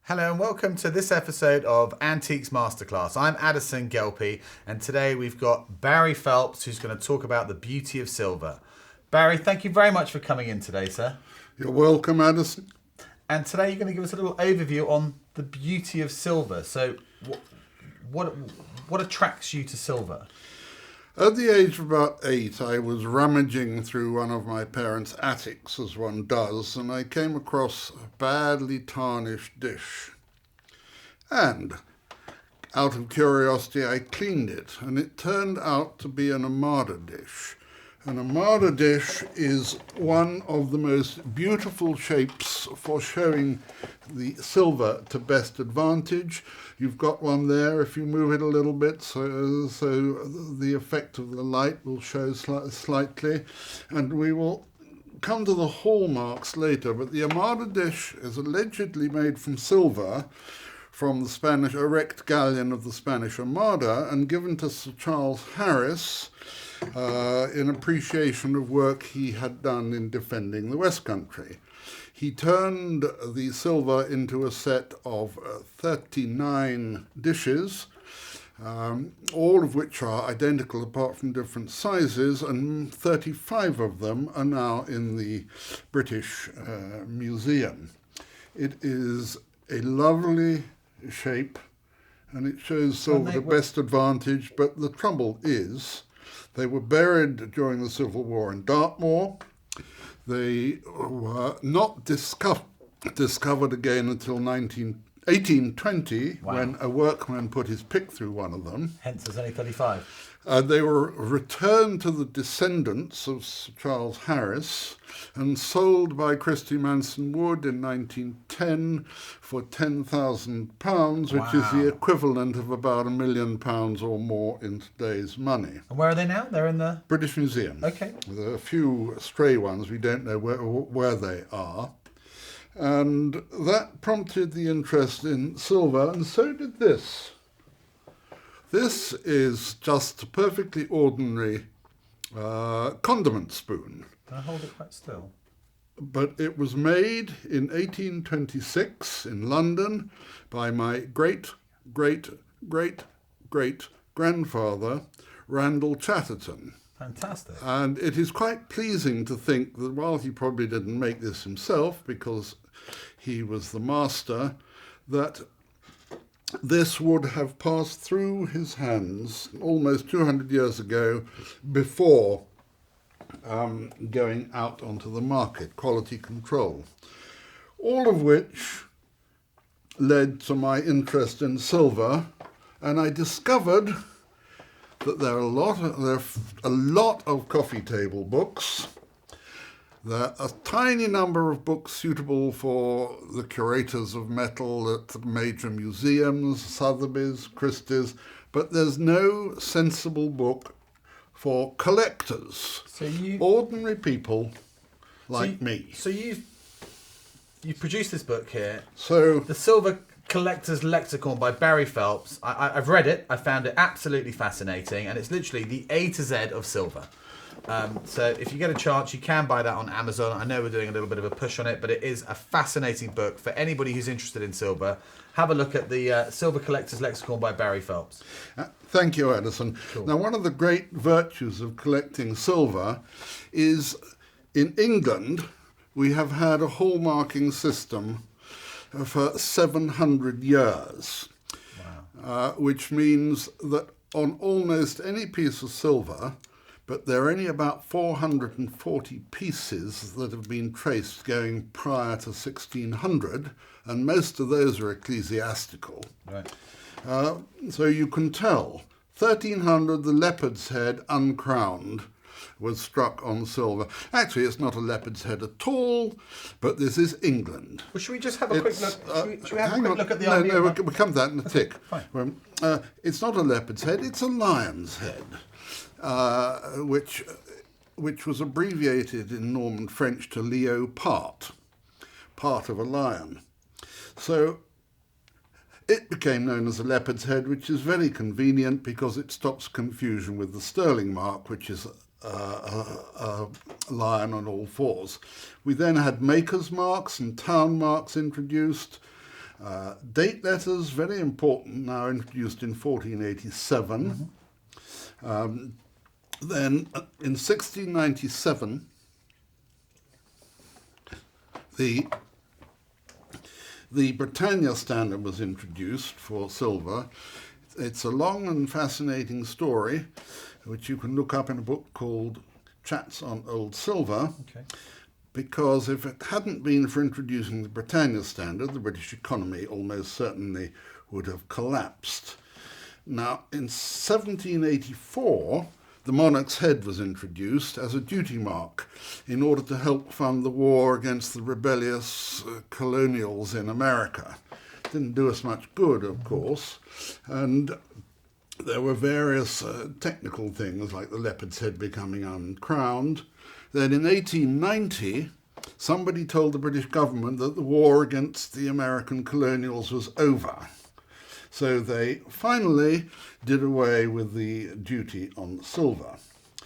Hello and welcome to this episode of Antiques Masterclass. I'm Addison Gelpie and today we've got Barry Phelps who's going to talk about the beauty of silver. Barry, thank you very much for coming in today, sir. You're welcome, Addison. And today you're going to give us a little overview on the beauty of silver. So what attracts you to silver? At the age of about 8, I was rummaging through one of my parents' attics, as one does, and I came across a badly tarnished dish. And, out of curiosity, I cleaned it, and it turned out to be an Armada dish. An Armada dish is one of the most beautiful shapes for showing the silver to best advantage. You've got one there if you move it a little bit, so the effect of the light will show slightly. And we will come to the hallmarks later, but the Armada dish is allegedly made from silver from the Spanish erect galleon of the Spanish Armada and given to Sir Charles Harris in appreciation of work he had done in defending the West Country. He turned the silver into a set of 39 dishes, all of which are identical apart from different sizes, and 35 of them are now in the British Museum. It is a lovely shape and it shows silver to best advantage, but the trouble is they were buried during the Civil War in Dartmoor. They were not discovered again until 1820, wow, when a workman put his pick through one of them. Hence there's only 35. They were returned to the descendants of Sir Charles Harris and sold by Christie Manson Wood in 1910 for £10,000, which is the equivalent of about £1 million or more in today's money. And where are they now? They're in the British Museum. Okay. There are a few stray ones. We don't know where they are. And that prompted the interest in silver, and so did this. This is just a perfectly ordinary condiment spoon. Can I hold it quite still? But it was made in 1826 in London by my great-great-great-great-grandfather, Randall Chatterton. Fantastic. And it is quite pleasing to think that while he probably didn't make this himself because he was the master, that this would have passed through his hands almost 200 years ago before going out onto the market, quality control. All of which led to my interest in silver, and I discovered that there are a lot of coffee table books. There are a tiny number of books suitable for the curators of metal at major museums, Sotheby's, Christie's, but there's no sensible book for collectors, ordinary people like me. So you produced this book here, So The Silver Collector's Lexicon by Barry Phelps. I've read it. I found it absolutely fascinating, and it's literally the A to Z of silver. So if you get a chance, you can buy that on Amazon. I know we're doing a little bit of a push on it, but it is a fascinating book for anybody who's interested in silver. Have a look at the Silver Collector's Lexicon by Barry Phelps. Thank you, Edison. Cool. Now, one of the great virtues of collecting silver is in England, we have had a hallmarking system for 700 years, which means that on almost any piece of silver, but there are only about 440 pieces that have been traced going prior to 1600, and most of those are ecclesiastical. Right. So you can tell. 1300, the leopard's head uncrowned was struck on silver. Actually, it's not a leopard's head at all, but this is England. Well, should we just have a quick look? Should we have a quick look at the idea? No, we'll come to that in a tick. Fine. It's not a leopard's head, it's a lion's head. Which was abbreviated in Norman French to léopard, part of a lion. So it became known as a leopard's head, which is very convenient because it stops confusion with the sterling mark, which is a lion on all fours. We then had maker's marks and town marks introduced, Date letters, very important, now introduced in 1487. Then in 1697, the Britannia standard was introduced for silver. It's a long and fascinating story, which you can look up in a book called Chats on Old Silver. Okay. Because if it hadn't been for introducing the Britannia standard, the British economy almost certainly would have collapsed. Now, in 1784, the monarch's head was introduced as a duty mark in order to help fund the war against the rebellious colonials in America. Didn't do us much good, of course, and there were various technical things like the leopard's head becoming uncrowned. Then in 1890, somebody told the British government that the war against the American colonials was over. So they finally did away with the duty on silver.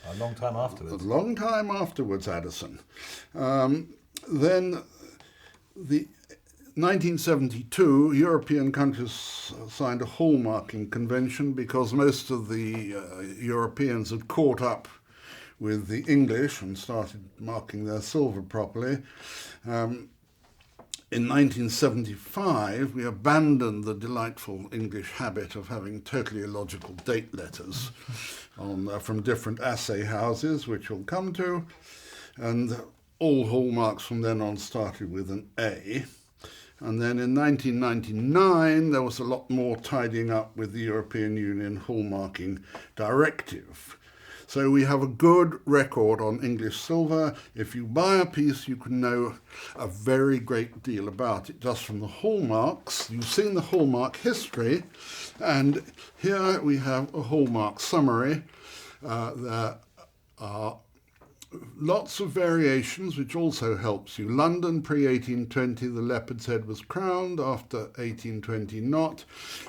A long time afterwards. A long time afterwards, Addison. Then the 1972, European countries signed a hallmarking convention because most of the Europeans had caught up with the English and started marking their silver properly. In 1975, we abandoned the delightful English habit of having totally illogical date letters from different assay houses, which we'll come to, and all hallmarks from then on started with an A. And then in 1999, there was a lot more tidying up with the European Union hallmarking directive. So we have a good record on English silver. If you buy a piece, you can know a very great deal about it just from the hallmarks. You've seen the hallmark history, and here we have a hallmark summary. There are lots of variations, which also helps you. London pre-1820, the leopard's head was crowned. After 1820, not.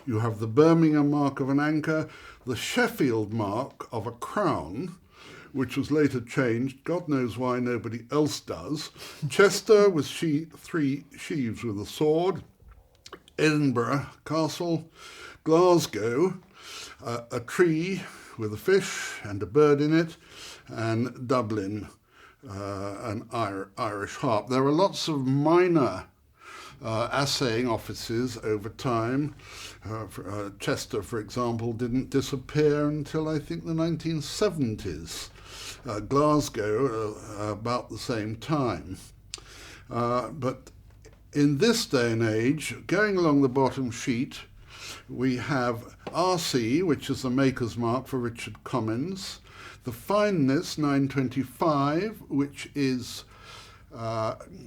You have the Birmingham mark of an anchor, the Sheffield mark of a crown, which was later changed. God knows why, nobody else does. Chester was three sheaves with a sword. Edinburgh Castle. Glasgow, a tree with a fish and a bird in it. And Dublin, an Irish harp. There are lots of minor assaying offices over time. Chester, for example, didn't disappear until I think the 1970s. Glasgow, about the same time. But in this day and age, going along the bottom sheet, we have RC, which is the maker's mark for Richard Commins. The fineness, 925, which is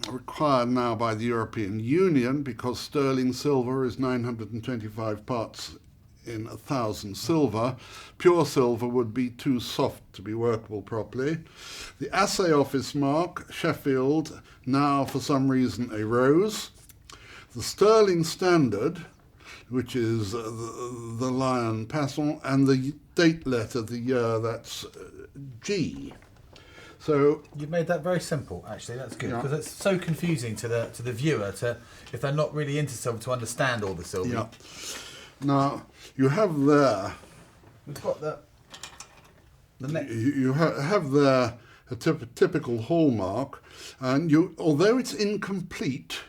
required now by the European Union because sterling silver is 925 parts in 1,000 silver. Pure silver would be too soft to be workable properly. The assay office mark, Sheffield, now for some reason a rose. The sterling standard, which is the lion passant, and the date letter, the year, that's G. So you've made that very simple, actually. That's good, because it's so confusing to the viewer if they're not really into silver to understand all the silver. Yeah. Now you have there. We've got the next. You have there a typical hallmark, and although it's incomplete,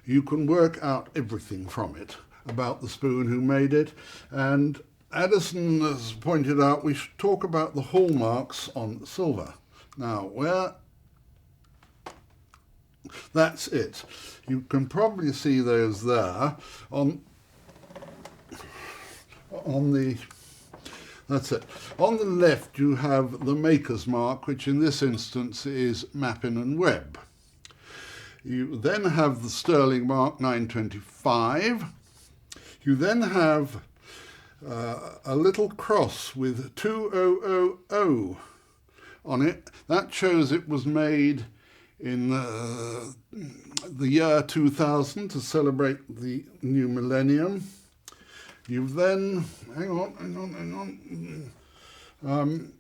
you can work out everything from it about the spoon who made it. And Addison has pointed out we should talk about the hallmarks on silver. Now, that's it. You can probably see those there that's it. On the left you have the maker's mark, which in this instance is Mappin and Webb. You then have the sterling mark 925. You then have a little cross with 2000 on it. That shows it was made in the year 2000 to celebrate the new millennium. You've then, hang on.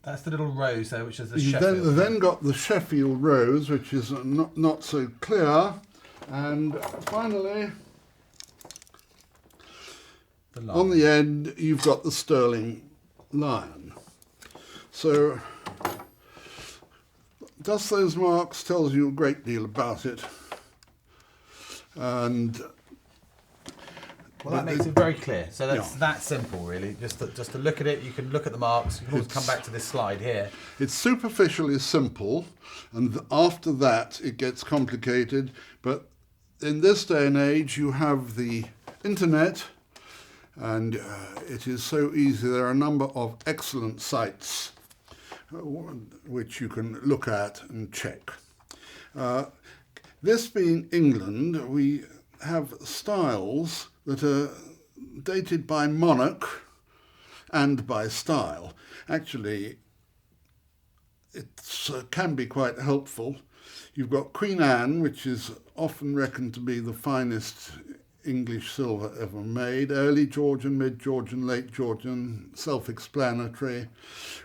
That's the little rose there, which is the You've Sheffield. then got the Sheffield rose, which is not so clear. And finally, On the end, you've got the sterling lion. So, Dust Those Marks tells you a great deal about it. And well, that makes it very clear. So that's that simple, really. Just to look at it, you can look at the marks. You can always come back to this slide here. It's superficially simple, and after that it gets complicated. But in this day and age, you have the internet, and it is so easy. There are a number of excellent sites which you can look at and check. This being England, we have styles that are dated by monarch and by style. Actually, it can be quite helpful. You've got Queen Anne, which is often reckoned to be the finest English silver ever made. Early Georgian, mid-Georgian, late Georgian, self-explanatory.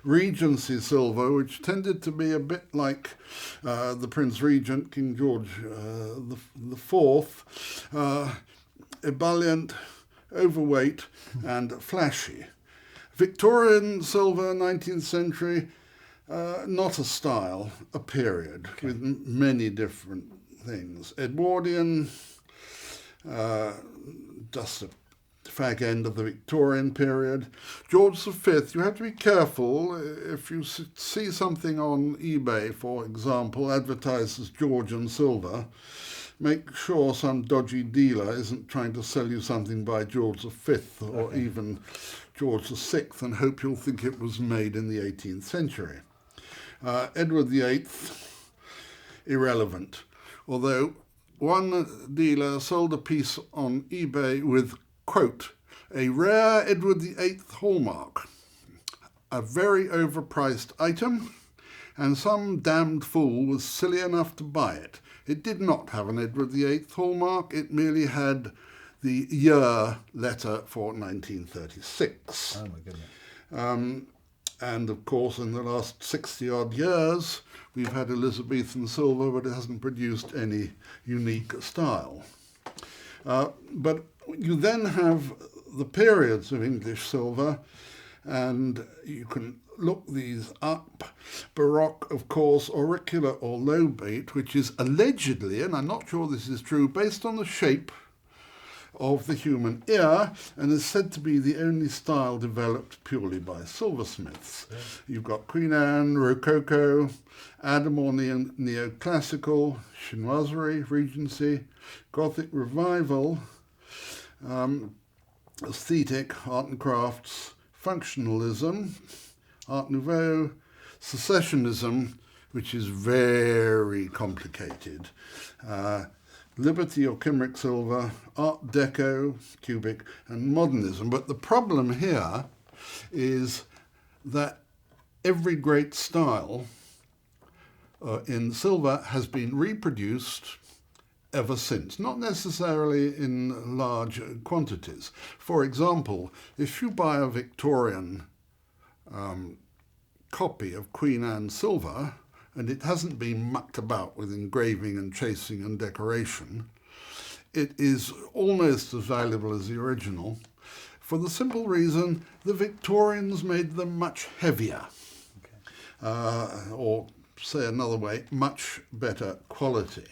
Regency silver, which tended to be a bit like the Prince Regent, King George the Fourth, ebullient, overweight, and flashy. Victorian silver, 19th century, not a style, a period, with many different things. Edwardian, just the fag end of the Victorian period. George V, you have to be careful if you see something on eBay, for example, advertised as Georgian silver. Make sure some dodgy dealer isn't trying to sell you something by George V or even George VI and hope you'll think it was made in the 18th century. Edward VIII, irrelevant. Although one dealer sold a piece on eBay with, quote, a rare Edward VIII hallmark, a very overpriced item, and some damned fool was silly enough to buy it. It did not have an Edward VIII hallmark, it merely had the year letter for 1936. Oh my goodness. And of course, in the last 60-odd years, we've had Elizabethan silver, but it hasn't produced any unique style. But you then have the periods of English silver, and you can look these up. Baroque, of course, auricular or lobate, which is allegedly, and I'm not sure this is true, based on the shape of the human ear, and is said to be the only style developed purely by silversmiths. Yeah. You've got Queen Anne, Rococo, Adam or Neoclassical, Chinoiserie, Regency, Gothic Revival, Aesthetic, Art and Crafts, Functionalism, Art Nouveau, Secessionism, which is very complicated, Liberty or Kimrick silver, Art Deco, Cubic, and Modernism. But the problem here is that every great style in silver has been reproduced ever since, not necessarily in large quantities. For example, if you buy a Victorian copy of Queen Anne silver, and it hasn't been mucked about with engraving and chasing and decoration, it is almost as valuable as the original, for the simple reason the Victorians made them much heavier. Okay. Or, say another way, much better quality.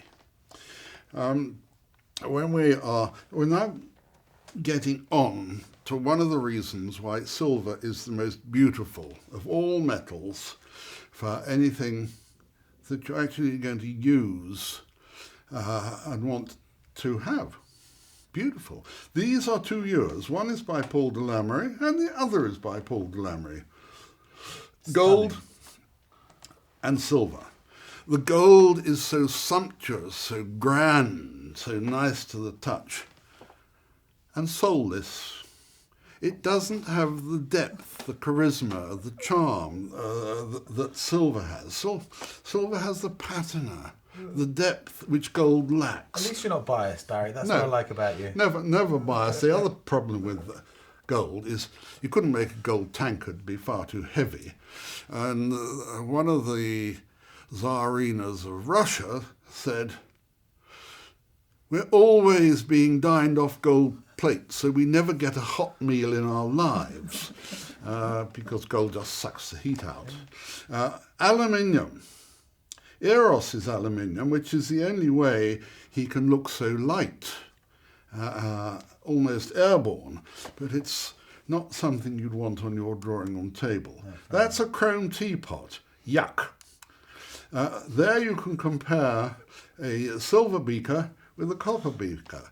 We're now getting on to one of the reasons why silver is the most beautiful of all metals for anything that you're actually going to use and want to have. Beautiful. These are two ewers. One is by Paul de Lamery and the other is by Paul de Lamery. Gold and silver. The gold is so sumptuous, so grand, so nice to the touch, and soulless. It doesn't have the depth, the charisma, the charm that silver has. Silver has the patina, the depth which gold lacks. At least you're not biased, Barry. That's what I like about you. Never biased. The other problem with gold is you couldn't make a gold tankard be far too heavy. And one of the Tsarinas of Russia said, "We're always being dined off gold plate, so we never get a hot meal in our lives because gold just sucks the heat out. Aluminium. Eros is aluminium, which is the only way he can look so light, almost airborne, but it's not something you'd want on your drawing room table. That's a chrome teapot. Yuck. There you can compare a silver beaker with a copper beaker.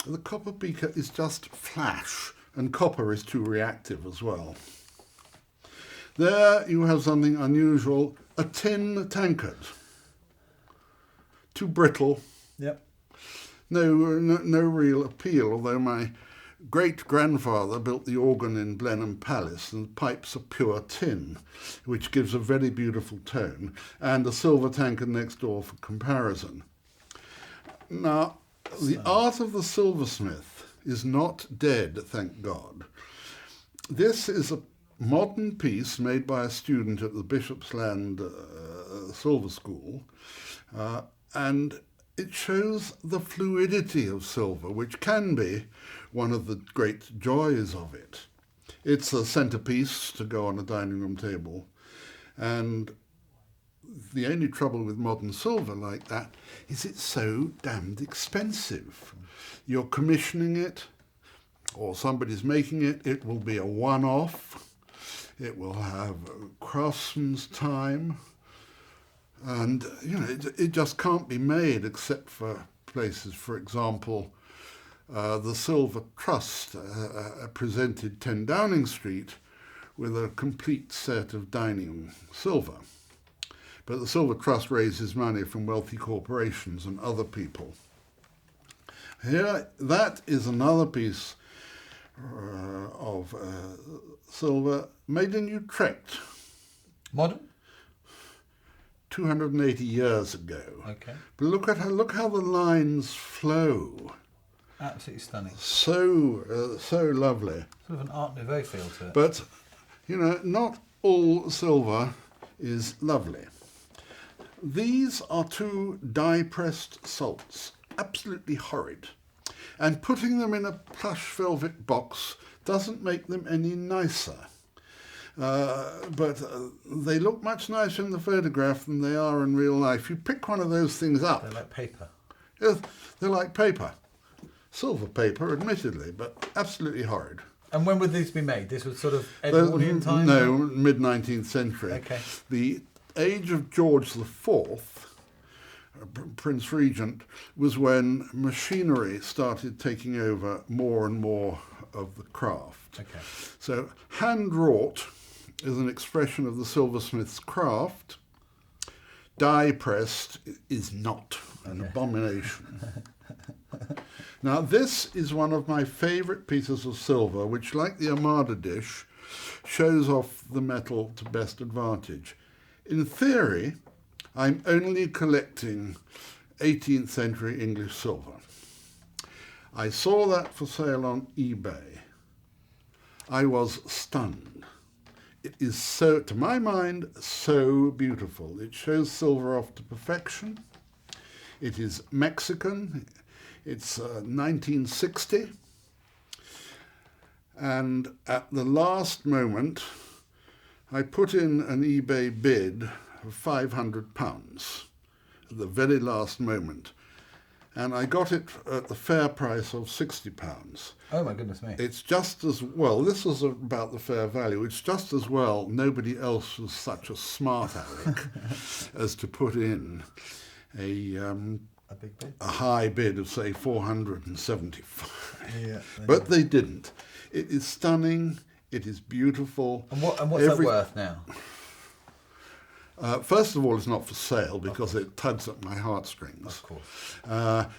The copper beaker is just flash, and copper is too reactive as well. There you have something unusual, a tin tankard. Too brittle. Yep. No real appeal, although my great-grandfather built the organ in Blenheim Palace, and the pipes are pure tin, which gives a very beautiful tone, and a silver tankard next door for comparison. Now, the art of the silversmith is not dead, thank God. This is a modern piece made by a student at the Bishop's Land Silver School, and it shows the fluidity of silver, which can be one of the great joys of it. It's a centerpiece to go on a dining room table, and the only trouble with modern silver like that is it's so damned expensive. You're commissioning it, or somebody's making it, it will be a one-off, it will have craftsman's time, and it just can't be made except for places, for example, the Silver Trust presented 10 Downing Street with a complete set of dining silver. But the Silver Trust raises money from wealthy corporations and other people. Here, that is another piece of silver made in Utrecht. Modern? 280 years ago. Okay. But look how the lines flow. Absolutely stunning. So lovely. Sort of an Art Nouveau feel to it. But, not all silver is lovely. These are 2 die-pressed salts, absolutely horrid. And putting them in a plush velvet box doesn't make them any nicer. But they look much nicer in the photograph than they are in real life. You pick one of those things up. They're like paper. Yes, they're like paper. Silver paper, admittedly, but absolutely horrid. And when would these be made? This was sort of Edwardian time? No, mid-19th century. Okay. The age of George IV, Prince Regent, was when machinery started taking over more and more of the craft. Okay. So hand-wrought is an expression of the silversmith's craft. Die-pressed is not an abomination. Now, this is one of my favourite pieces of silver, which, like the Armada dish, shows off the metal to best advantage. In theory, I'm only collecting 18th century English silver. I saw that for sale on eBay. I was stunned. It is so, to my mind, so beautiful. It shows silver off to perfection. It is Mexican. It's 1960. And at the last moment, I put in an eBay bid of £500 at the very last moment. And I got it at the fair price of £60. Oh my goodness me. It's just as well, this was about the fair value, it's just as well nobody else was such a smart aleck as to put in a big bid? A high bid of, say, 475. Yeah, but they didn't. It is stunning, it is beautiful. And what's that worth now? First of all, it's not for sale because it tugs at my heartstrings. Of course.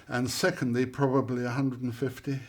And secondly, probably 150.